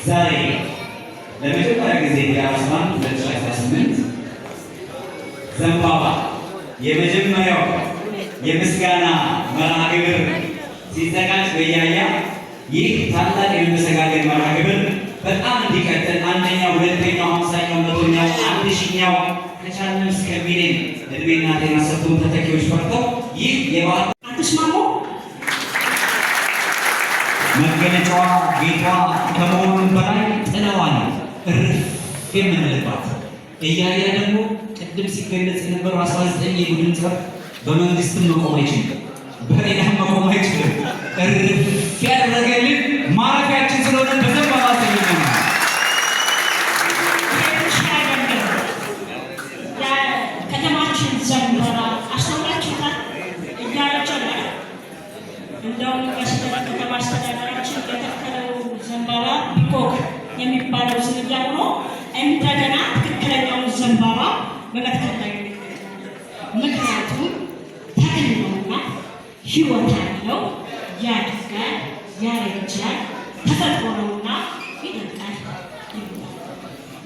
ዛሬ ለመጀመሪያ ጊዜ ያስማን 2018 ዘንባባ የመጀመሪያው የምስጋና መርሃ ግብር ሲዘጋጅ በያያ ይህ ታላቅ የመሰጋገድ መርሃ ግብር በጣም እንዲቀጥል አንደኛው፣ ሁለተኛው፣ 50ኛው፣ 100ኛው፣ 1000ኛው ከቻለም እስከ ሚሊዮን እድሜና ጤና ሰጥቶን ተተኪዎች ፈርተው ይህ የባህል አትስማሙ መገለጫዋ ጌጧ ከመሆኑም በላይ ጥለዋል እርፍ የምንልባት እያያ ደግሞ ቅድም ሲገለጽ የነበረው 19 የቡድን ጸብ በመንግስትም መቆም አይችልም፣ በሌላም መቆም አይችልም። እርፍ ያደረገልን ማረፊያችን ስለሆነ በዘንባባ ሰኝነው ከተማችን ዘንባባ አስተውላችሁታል? እያረጀ ነው። እንደውም ከተማ አስተዳደራችን የተከለው ዘንባባ ፒኮክ የሚባለው ዝርያ ሆኖ እንደገና ትክክለኛውን ዘንባባ በመትከል ላይ ምክንያቱም ተክል ነውና ሕይወት ያለው ያድጋል፣ ያረጃል፣ ተፈጥሮ ነውና ይደርቃል።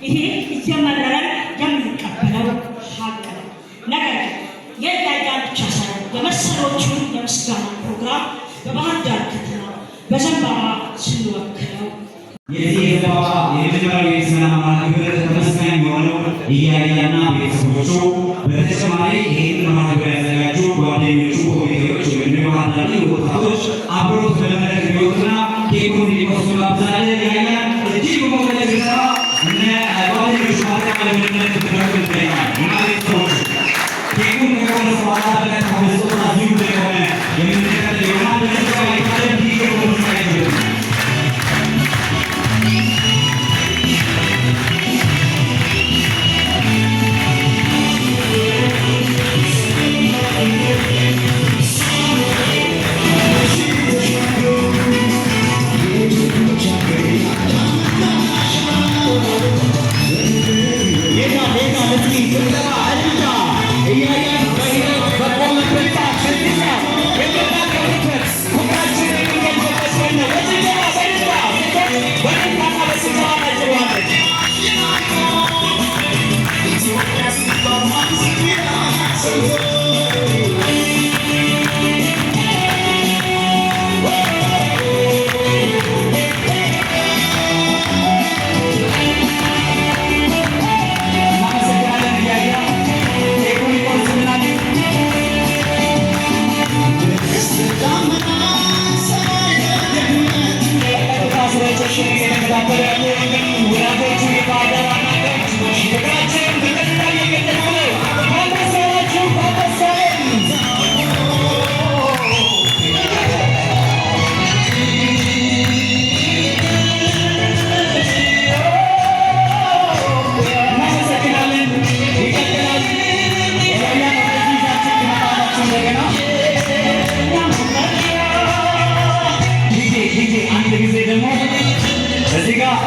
ይሄ እየመረረን የምንቀበለው ሀቅ ነው። ነገር ግን የያያ ብቻ ሳይሆን የመሰሎቹን የምስጋና ፕሮግራም በባህር ዳር ከተማ በዘንባባ ስንወክለው የዚህ የዘንባባ የመጀመሪያው የምስጋና መርሃ ግብር ተመስጋኝ የሆነው እያያና ቤተሰቦቹ፣ በተጨማሪ ይህን መርሃ ግብር ያዘጋጁ ጓደኞቹ፣ ኮሚቴዎች ወይም ባህላዊ ወጣቶች አብሮት በመድረክ የሚወጡና ኬኩን እንዲቆርሱ ጋብዛለን። እያያ እጅግ በሞገድ ግራ እነ ጓደኞቹ ማጠቃለያ ምንነት ትምህርት ይገኛል እና ቤተሰቦቹ ኬኩን ከቆረሱ በኋላ በቀጥታ መስጦታ ዚሁ እንደሆነ የምንቀጥል ይሆናል። በተጨማሪ ካለም ዲኬ ኮርሳ ይገኛል።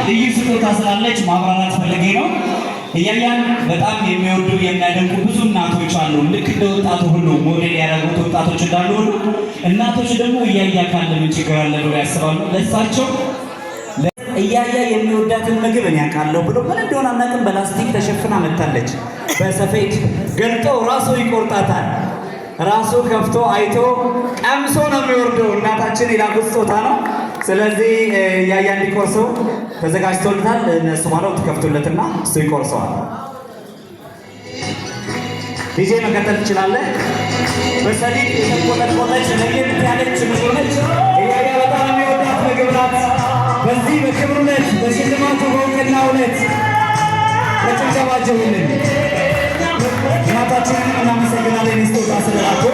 ልዩ ስጦታ ስላለች ማብራራት ፈልጌ ነው። እያያን በጣም የሚወዱ የሚያደንቁ ብዙ እናቶች አሉ። ልክ እንደ ወጣቱ ሁሉ ሞዴል ያደረጉት ወጣቶች እንዳሉ ሁሉ እናቶች ደግሞ እያያ ካለ ምን ችግር አለ ብለው ያስባሉ። ለእሳቸው እያያ የሚወዳትን ምግብ እኔ አውቃለሁ ብሎ ምን እንደሆነ አናውቅም፣ በላስቲክ ተሸፍና መታለች። በሰፌድ ገልጦ ራሱ ይቆርጣታል። ራሱ ከፍቶ አይቶ ቀምሶ ነው የሚወርደው። እናታችን የላኩት ስጦታ ነው። ስለዚህ እያያ እንዲቆርሰው ተዘጋጅቶልታል። እነሱ ማለት ትከፍቱለትና እሱ ይቆርሰዋል። ዲጄ መቀጠል ትችላለህ። በሰሊጥ የተቆጠቆጠች ለየት ያለች ምግብ ነች። እያያ በጣም የሚወዳት ምግብ ናት። በዚህ በክብር ዕለት በሽልማቱ በእውቅናው ዕለት በጭብጨባችሁልን እናታችንን እናመሰግናለን። ስጦታ ስለላኩ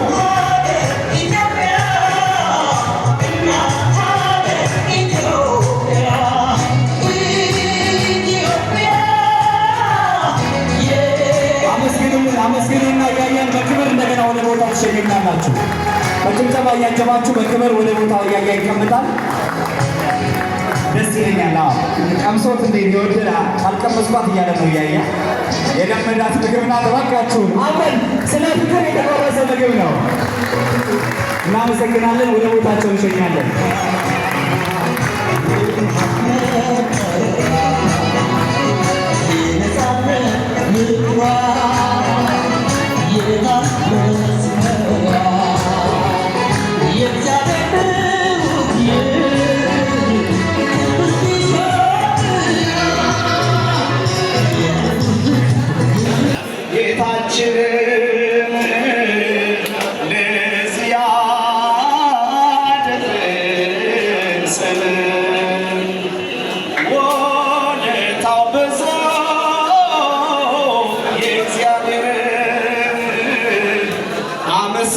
አመስግኑና እያያን በክብር እንደገና ወደ ቦታው ትሸኙናላችሁ። በጭብጨባ እያጀባችሁ በክብር ወደ ቦታው እያያ ይቀመጣል። ደስ ይለኛል። ቀምሶት እንዴ ይወደዳ አልቀመስኳት እያለ ነው እያያ የለመዳት ምግብ ናት። እባካችሁ አመን ስለ ፍቅር የተቆረሰ ምግብ ነው። እናመሰግናለን። ወደ ቦታቸው እንሸኛለን።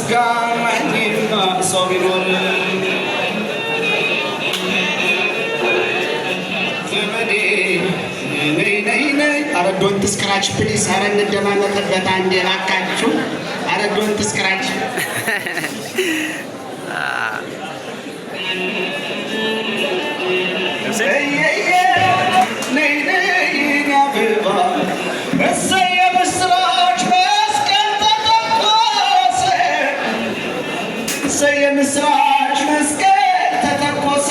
ያስጋማኝና ሰው ቢኖር ዘመዴ ነይ ኧረ ዶንት ስክራች ፕሊስ ኧረ እንደማመጥበት አንዴ እባካችሁ ኧረ ዶንት ስክራች የምስራች መስቀል ተተኮሰ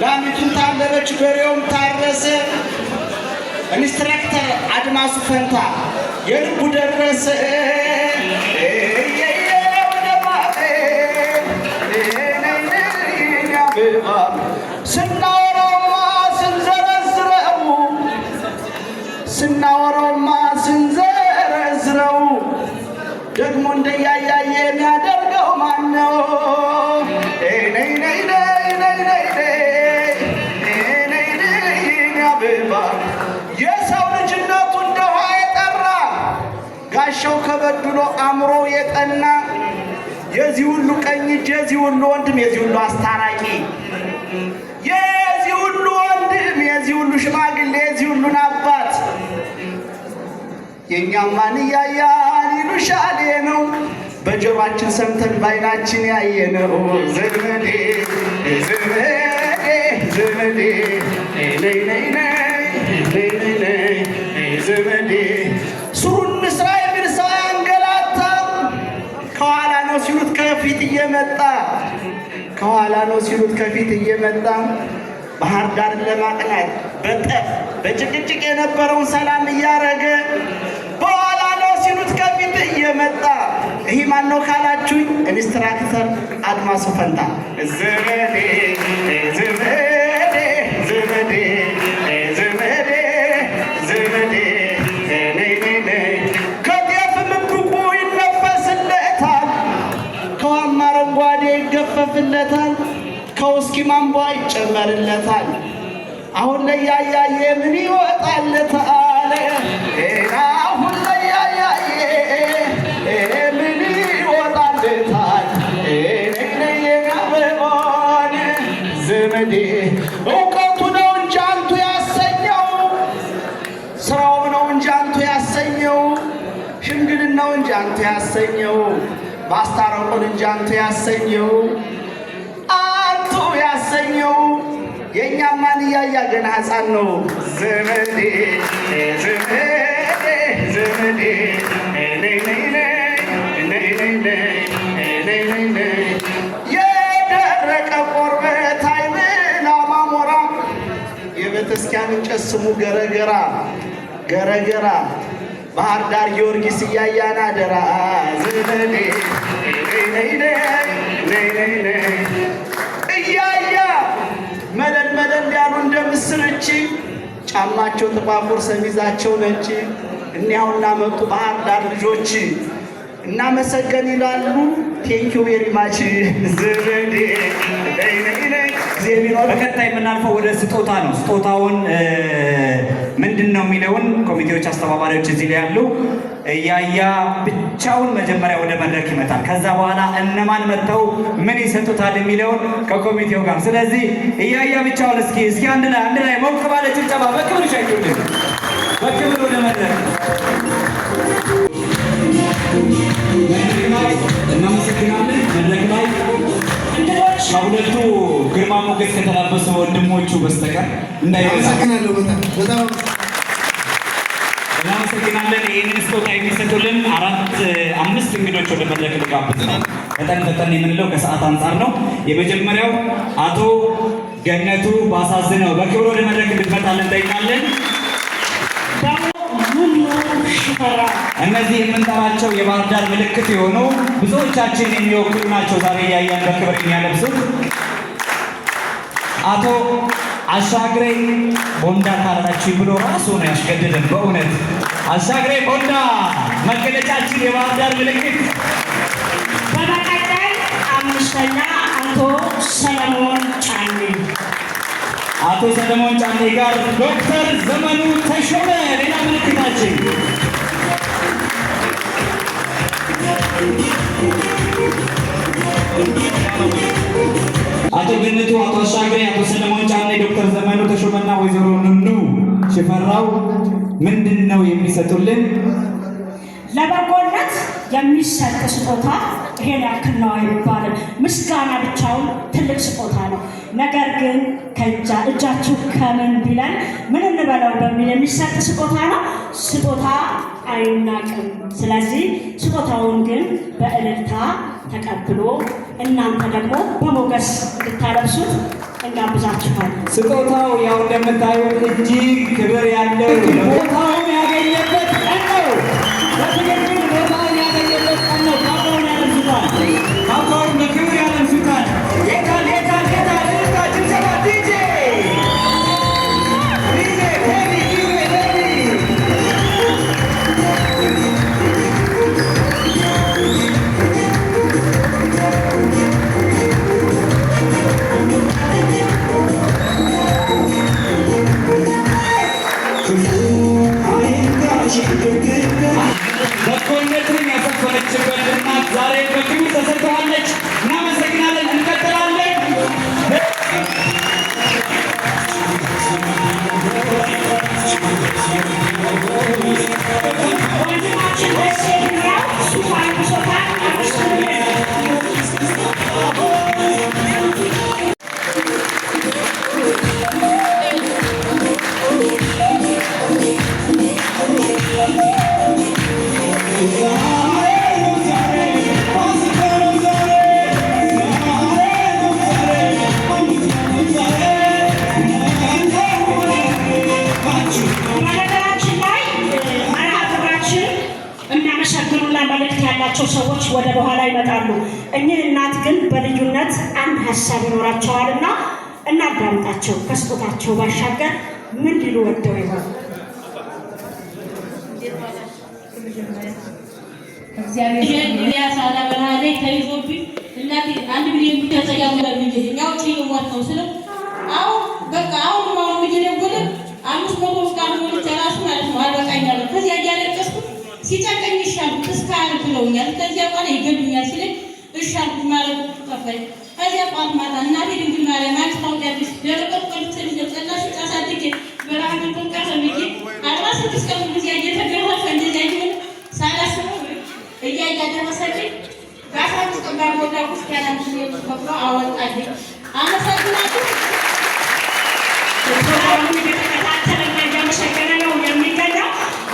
ላሚቱን ታለበች በሬውም ታረሰ ኢንስትራክተር አድማሱ ፈንታ የልቡ ደረሰ ስናወራውማ ስንዘረዝረው ደግሞ እንደያያየ የሚያደርገው ማነው? የሰው ልጅነቱ እንደ ውሃ የጠራ ጋሻው ከበድሎ አእምሮ የጠና የዚህ ሁሉ ቀኝ እጅ የዚህ ሁሉ ወንድም የዚህ ሁሉ አስታራቂ የዚህ ሁሉ ወንድም የዚህ ሁሉ ሽማግሌ የዚህ ሁሉን አባት የእኛማን እያያን ይሉሻል ነው በጆሮአችን ሰምተን ባይናችን ያየነው ዘመዴ ዘመዴ ዘመዴ ነይ ነይ ነይ ዘመዴ ሱሩን ስራ የሚል ሰው ያንገላታ ከኋላ ነው ሲሉት ከፊት እየመጣ ከኋላ ነው ሲሉት ከፊት እየመጣ ባህር ዳር ለማቅናት በጠፍ በጭቅጭቅ የነበረውን ሰላም እያረገ በኋላ ነው ሲሉት ከፊት እየመጣ ይህ ማን ነው ካላችሁኝ ኢንስትራክተር አድማሱ ፈንታ ዘመዴ ዘመዴ ዘመዴ ዘመዴ ዘመዴ ነይ ነይ ከጤፍ ምብቁ ይነፈስለታል ከዋማ አረንጓዴ ይገፈፍለታል ከውስኪ ማንቧ ይጨመርለታል አሁን ላይ ያያየ ምን ይወጣለታል አሁን ላይ ያያየ ምን ይወጣለታል ነየጋበሆን ዘመዴ እውቀቱ ነው እንጂ አንቱ ያሰኘው ስራው ነው እንጂ አንቱ ያሰኘው ሽምግልናው እንጂ አንቱ ያሰኘው ማስታረቁን እንጂ አንቱ ያሰኘው ያሰኘው የኛማን እያያ ገና ሕፃን ነው ዘመዴ ዘመዴ ዘመዴ ነይ ነይ ነይ ነይ ነይ የደረቀ ቆርበት አይብላ ማሞራ የቤተክርስቲያን እንጨት ስሙ ገረገራ ገረገራ ባህር ዳር ጊዮርጊስ እያያን አደራ ዘመዴ ነይ ነይ ነይ ነይ እያያ መለል መለል ያሉ እንደምስርች ጫማቸው ጥቋቁር ሰሚዛቸው ነጭ እኒያውና መጡ ባህር ዳር ልጆች እናመሰገን ይላሉ ቴንኪው ቬሪ ማች ዘመዴ በቀጣይ የምናልፈው ወደ ስጦታ ነው። ስጦታውን ምንድን ነው የሚለውን ኮሚቴዎች አስተባባሪዎች እዚህ ላይ ያሉ እያያ ብቻውን መጀመሪያ ወደ መድረክ ይመጣል። ከዛ በኋላ እነማን መጥተው ምን ይሰጡታል የሚለውን ከኮሚቴው ጋር። ስለዚህ እያያ ብቻውን እስኪ አንድ ላይ ሞቅ ባለ ጭብጨባ በክብር ሸኙልን። በክብር ወደ መድረክ እናመሰግናለን። መድረክ ላይ ከሁለቱ ግርማ ሞገስ ከተላበሱ ወንድሞቹ በስተቀር አመሰግናለሁ። በጣም እናመሰግናለን። ይህንን ስጦታ የሚሰጡልን አምስት እንግዶች ወደ መድረክ ልጋብዝ ነው። ፈጠን የምንለው ከሰዓት አንጻር ነው። የመጀመሪያው አቶ ገነቱ ባሳዝነው በክብር ወደ መድረክ እንድትመጣልን እንጠይቃለን። እነዚህ የምንጠራቸው የባህር ዳር ምልክት የሆኑ ብዙዎቻችን የሚወክሉ ናቸው። ዛሬ እያያን በክብር የሚያለብሱት አቶ አሻግሬ ቦንዳ ካላችሁ ብሎ ራሱ ነው ያስገደደን። በእውነት አሻግሬ ቦንዳ መገለጫችን የባህር ዳር ምልክት። በመቀጠል አምስተኛ አቶ ሰለሞን ጫኔ አቶ ሰለሞን ጫኔ ጋር ዶክተር ዘመኑ ተሾመ ሌላ ምልክታችን አቶ ገነቱ፣ አቶ አሻግሬ፣ አቶ ሰለሞን ጫኔ፣ ዶክተር ዘመኑ ተሾመና ወይዘሮ ኑኑ ሽፈራው ምንድን ነው የሚሰጡልን? ለበጎነት የሚሰጥ ስጦታ ይሄን ያክል ነው አይባልም። ምስጋና ብቻውን ትልቅ ስጦታ ነው። ነገር ግን እጃችሁ ከምን ቢለን ምን እንበለው በሚል የሚሰጥ ስጦታ ነው። ስጦታ አይናቅም። ስለዚህ ስጦታውን ግን በእልልታ ተቀብሎ እናንተ ደግሞ በሞገስ እንድታለብሱት እንጋብዛችኋል። ስጦታው ያው እንደምታዩት እጅግ ክብር ያለው ቦታውን ያገኘበት ቀን ነው። በትክክል ቦታውን ያገኘበት ቀን ነው። ካባውን ያለብሱታል። ካባውን በክብር ያለብሱታል። ጌታል ጌታል ጌታል ጌታል ጭብጨባ ዲጄ በጎነትን ያሰፈረችበት እናት ዛሬ በክብር ተሰጥተዋለች። እናመሰግናለን። እንቀጥላለን። ወንድማችን ደስ የሚለው ሱፋን ብሶታን ሰዎች ወደ በኋላ ይመጣሉ። እኚህ እናት ግን በልዩነት አንድ ሀሳብ ይኖራቸዋልና እናዳምጣቸው። ከስጦታቸው ባሻገር ምን ሊሉ ወደው ይሆን? እግዚአብሔር ያሳላ በራዴ ተይዞብኝ እናቴ አንድ ሚሊዮን ብቻ ተጋምላ ቢልኝ ያው ጪንዋት ነው ስለ አሁን በቃ አሁን ምንድነው 500 ቃል ነው ተራሱ ማለት ነው አልበቃኛል። ከዚያ ያለቀስኩ ሲጨቀኝ ይሻልኩ እስካር ብለውኛል። ከዚያ በኋላ ይገዱኛል ሲል እሻልኩ ማለት ተፈይ ከዚያ ቋት ማታ እናቴ ድንግል ማርያም አንቺ ታውቂያለሽ ደረቀት ቆልተሽ ለጠላሽ ታሳድጌ በራም ተንቀር ሰምቼ 46 ቀን ጊዜ እየተገረፈ እንደዚያ ይሁን ሳላስበው እያደረሰልኝ በ15 ቀን ባሞላ ውስጥ ያላንቺ ተፈቅሮ አወጣልኝ። አመሰግናለሁ።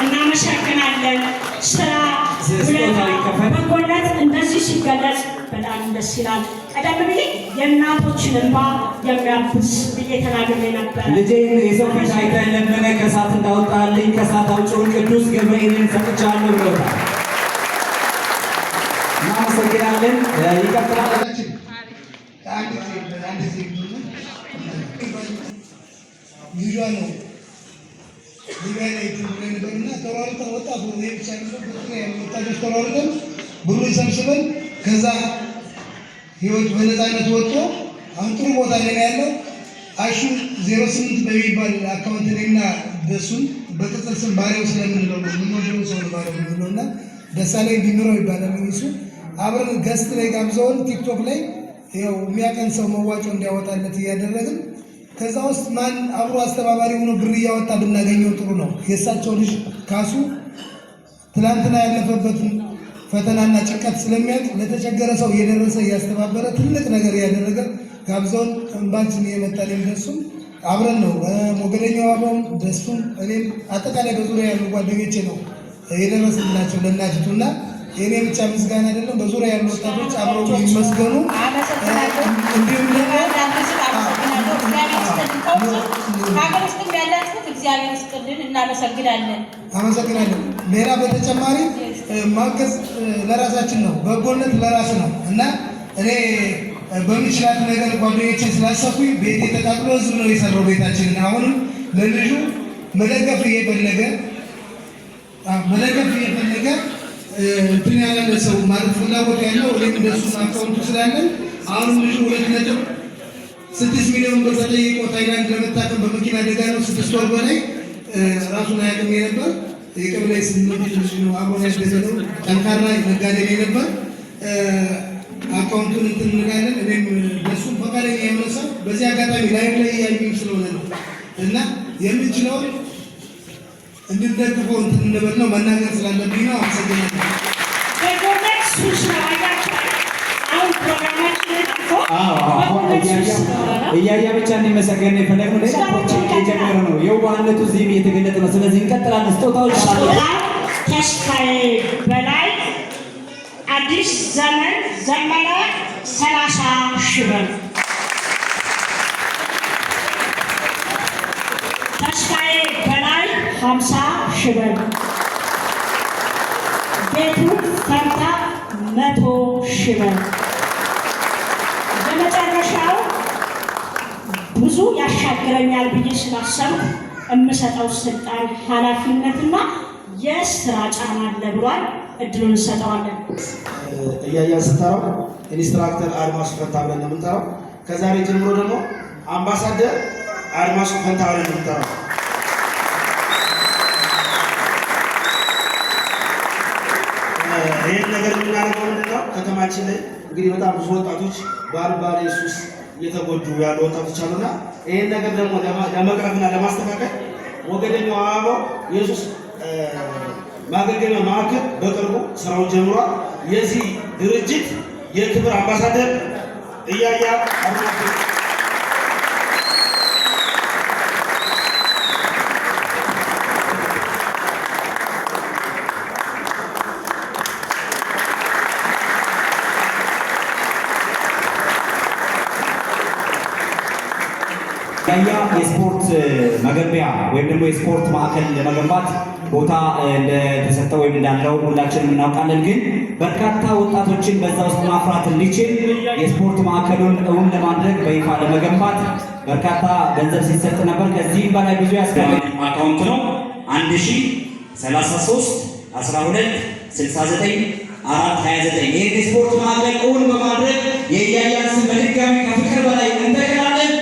እናመሰግናለን። ስራ በጎነት እንደዚህ ሲገለጽ በጣም ደስ ይላል። ቀደም ብዬ የእናቶችን እንባ የሚያብስ ብዬ ተናግሬ ነበር። ልጄን የሰው ፊት አይተህ ለመነ ከእሳት እንዳወጣልኝ ከእሳት አውጪውን ቅዱስ ገብርኤልን ሰጥቻለሁ ብሎታል። እናመሰግናለን። ይቀጥላል። ልጇ ነው ሊቢያ ላይ ትምህርት ነበርና ተሯሩጠን ወጣቱ ብቻ ወጣቶች ተሯሩጠን ብሩን ሰብስበን ከዛ ህይወት በነፃነት ወጥቶ አሁን ጥሩ ቦታ ላይ ያለው አሹ 08 በሚባል አካውንት ላይና በሱን በቅጽል ስም ባሪያው ስለምንለው ነው የምንወደው ሰው ነው ባሪያው የምንለውና ደሳለኝ ቢምረው ይባላል። እሱ አብረን ገስት ላይ ጋብዘውን ቲክቶክ ላይ ያው የሚያቀን ሰው መዋጮ እንዲያወጣለት እያደረግን ከዛ ውስጥ ማን አብሮ አስተባባሪ ሆኖ ብር እያወጣ ብናገኘው ጥሩ ነው። የእሳቸው ልጅ ካሱ ትላንትና ያለፈበትን ፈተናና ጭንቀት ስለሚያውቅ ለተቸገረ ሰው እየደረሰ እያስተባበረ ትልቅ ነገር እያደረገ ጋብዘውን እንባችን እየመጣን የሚደርሱም አብረን ነው። ሞገደኛው አብረን ደሱም እኔም አጠቃላይ በዙሪያ ያሉ ጓደኞቼ ነው የደረስላቸው ለእናቲቱና የኔ ብቻ ምስጋና አይደለም፣ በዙሪያ ያሉ ወጣቶች አብረው ይመስገኑ። እንዲሁም ደግሞ ሀገር ውስጥም ያላችሁት እግዚአብሔር ይስጥልን፣ እናመሰግናለን። አመሰግናለን። ሌላ በተጨማሪ ማገዝ ለራሳችን ነው፣ በጎነት ለራስ ነው እና እኔ በምችላት ነገር ጓደኞችን ስላሰፉኝ ቤት ተቃጥሎ ህዝብ ነው የሰራው ቤታችንን። አሁንም ለልጁ መደገፍ እየፈለገ እንትን ያለ ሰው ማለት ፍላጎት ያለው እኔም እንደሱ አካውንቱ ስላለን አሁንም ልጁ 2.6 ሚሊዮን ብር ተጠይቆ ታይላንድ ለመታከም በመኪና አደጋ ነው 6 ወር በላይ ራሱን አያውቅም የነበር የቀበሌ ስምንት ልጅ ነው አብሮ ያስደሰተው ጠንካራ ነጋዴ ነበር። አካውንቱን እንትን እንላለን። እኔም በሱም ፈቃደኛ የሆነ ሰው በዚህ አጋጣሚ ላይቭ ላይ ያዩኝ ስለሆነ ነው እና የምንችለውን እንድንደግፈው እንትን እንበል ነው መናገር ስላለብኝ ነው። አመሰግናለሁ። እያያ ብቻ እንዲመሰገን የፈለግነው ሌላ ፕሮግራም የጀመረ ነው። የዋህነቱ እዚህም እየተገለጠ ነው። ስለዚህ እንቀጥላለን። ስጦታዎች ተስፋዬ በላይ አዲስ ዘመን ዘመነ 30,000 ብር። ተስፋዬ በላይ 50,000 ብር። ቤቱ ፈንታ 100,000 ብር። በመጨረሻው ብዙ ያሻግረኛል ብዬ ስላሰብኩ የምሰጠው ስልጣን ኃላፊነትና የስራ ጫና አለ ብሏል። እድሉን እንሰጠዋለን። እያያን ስንጠራው ኢንስትራክተር አድማሱ ፈንታ ብለን ነው የምንጠራው። ከዛሬ ጀምሮ ደግሞ አምባሳደር አድማሱ ፈንታ ብለን ነው የምንጠራው። ይህን ነገር የምናደርገው ምንድነው? ከተማችን ላይ እንግዲህ በጣም ብዙ ወጣቶች በአልባሌ ሱስ እየተጎዱ ያሉ ወጣቶች አሉና ይህን ነገር ደግሞ ለመቅረፍና ለማስተካከል ወገደኛው አበባው የሱስ ማገገሚያ ማዕከል በቅርቡ ስራውን ጀምሯል። የዚህ ድርጅት የክብር አምባሳደር እያያ አድማሱ ያያ የስፖርት መገንቢያ ወይም ደግሞ የስፖርት ማዕከል ለመገንባት ቦታ እንደተሰጠው ወይም እንዳለው ሁላችንም እናውቃለን። ግን በርካታ ወጣቶችን በዛ ውስጥ ማፍራት እንዲችል የስፖርት ማዕከሉን እውን ለማድረግ በይፋ ለመገንባት በርካታ ገንዘብ ሲሰጥ ነበር። ከዚህም በላይ ብዙ ያስፈልጋል። አካውንት ነው 1033 12 69 429 ይህ የስፖርት ማዕከል እውን በማድረግ የእያያን ስም በድጋሚ ከፍቅር በላይ እንደገና